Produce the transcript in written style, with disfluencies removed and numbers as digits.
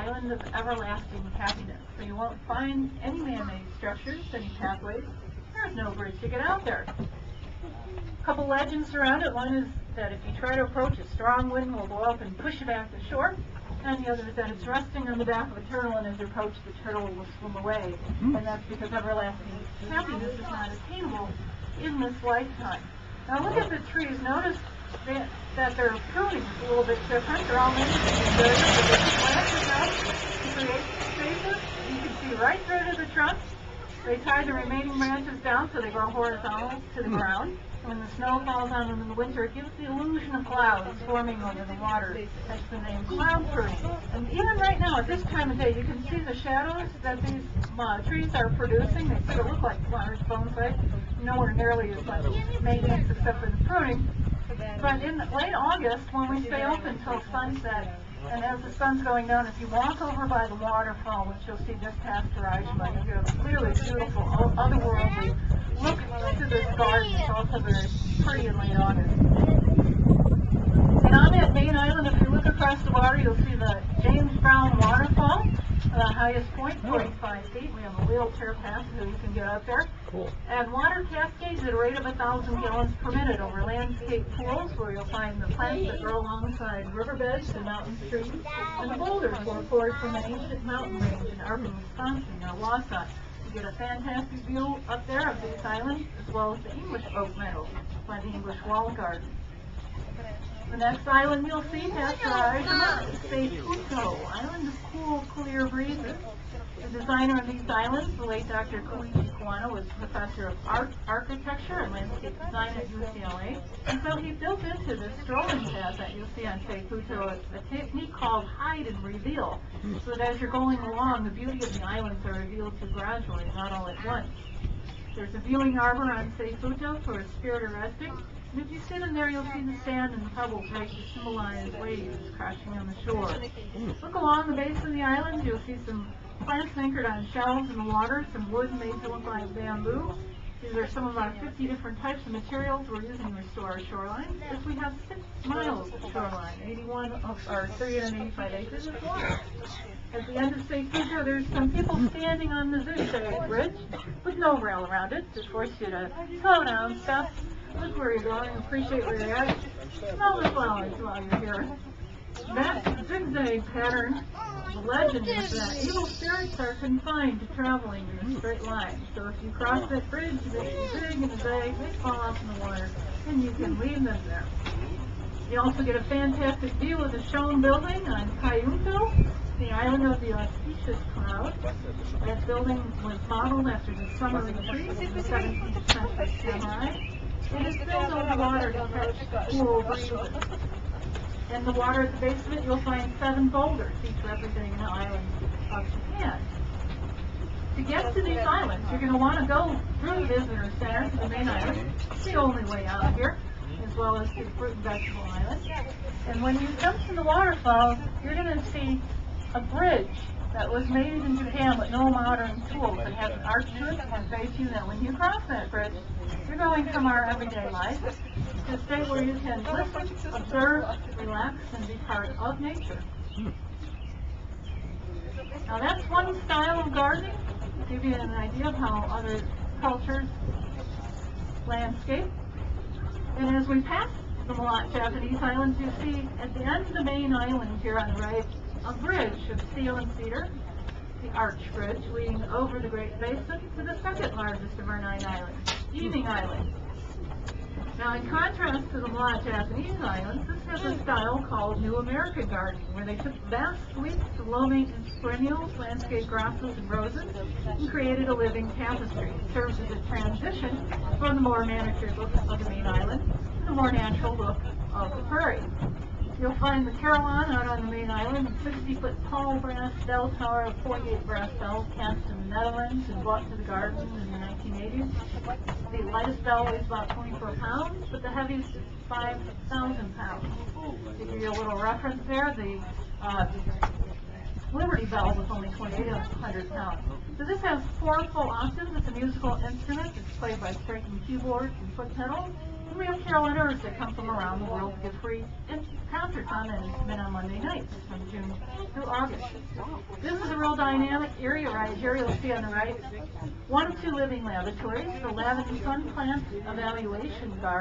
island of everlasting happiness. So you won't find any man-made structures, any pathways. There's no bridge to get out there. A couple legends around it. One is that if you try to approach, a strong wind will go up and push you back to shore. And the other is that it's resting on the back of a turtle, and as you approach, the turtle will swim away. And that's because everlasting happiness is not attainable in this lifetime. Now look at the trees. Notice that their pruning is a little bit different. They're all made of barriers, but they keep branches out to create spaces. You can see right through to the trunk. They tie the remaining branches down so they go horizontal to the ground. When the snow falls on them in the winter, it gives the illusion of clouds forming over the water. That's the name cloud pruning. And even right now, at this time of day, you can see the shadows that these trees are producing. They sort of look like large bone sites. Nowhere nearly as much maintenance except for the pruning. But in late August, when we stay open until sunset, and as the sun's going down, if you walk over by the waterfall, which you'll see just past Horizon, you'll get a really beautiful, otherworldly look to this garden. It's also very pretty in late August. And on that main island, if you look across the water, you'll see the James Brown waterfall, the highest point, 45 feet. We have a wheelchair path so you can get up there. Cool. And water cascades at a rate of 1,000 gallons per minute over landscape pools, where you'll find the plants that grow alongside riverbeds and mountain streams, and the boulders were poured from an ancient mountain range in urban Wisconsin, or Wausau. You get a fantastic view up there of these islands, as well as the English oak meadow by the English wall garden. The next island you'll see past Horizon is Sefuto, island of cool, clear breezes. The designer of these islands, the late Dr. Koichi Kawano, was professor of architecture and landscape design at UCLA. And so he built into this strolling path that you'll see on Sefuto a technique called hide and reveal, so that as you're going along, the beauty of the islands are revealed to you gradually, not all at once. There's a viewing arbor on Sefuto for a spirit of resting. And if you sit in there, you'll see the sand and the pebbles make to symbolize waves crashing on the shore. Look along the base of the island. You'll see some plants anchored on shelves in the water, some wood made to look like bamboo. These are some of our 50 different types of materials we're using to restore our shoreline. As we have 6 miles of shoreline, 81 of our 385 acres of water. At the end of Sefuto, there's some people standing on the zigzag bridge with no rail around it to force you to slow down, stop, look where you're going, appreciate where you're at, smell the flowers while you're here. That zigzag pattern, the legend is that evil spirits are confined to traveling in a straight line. So if you cross that bridge, they zig and zag, they fall off in the water, and you can leave them there. You also get a fantastic view of the Schoen building on Cayunto, the island of the auspicious cloud. That building was modeled after the summer retreat of the 17th century samurai. It is filled over water to catch cool breezes. In the water at the base of it, you'll find 7 boulders, each representing an island of Japan. To get to these islands, you're going to want to go through the visitor center to the main island. It's the only way out here, as well as to the fruit and vegetable island. And when you come to the waterfall, you're going to see a bridge that was made in Japan with no modern tools. It has an arch to it that conveys you that when you cross that bridge, you're going from our everyday life to a state where you can listen, observe, relax, and be part of nature. Now that's one style of gardening, to give you an idea of how other cultures landscape. And as we pass the Japanese islands, you see at the end of the main island here on the right, a bridge of steel and cedar, the Arch Bridge, leading over the Great Basin to the second largest of our 9 islands, Evening Island. Now, in contrast to the Japanese islands, this has a style called New American gardening, where they took vast sweeps of low-maintenance perennials, landscape grasses, and roses, and created a living tapestry. It serves as a transition from the more manicured look of the main island to the more natural look of the prairie. You'll find the Carillon out on the main island, a 60-foot tall brass bell tower of 48 brass bells cast in the Netherlands and brought to the garden in the 1980s. The lightest bell weighs about 24 pounds, but the heaviest is 5,000 pounds. To give you a little reference there, the Liberty Bell was only 2,800 pounds. So this has 4 full octaves. It's a musical instrument. It's played by striking keyboards and foot pedals. And we have carolers that come from around the world to give free concerts on, and it's been on Monday nights from June through August. This is a real dynamic area right here. You'll see on the right 1 of 2 living laboratories, the Lab and Sun Plant Evaluation Garden.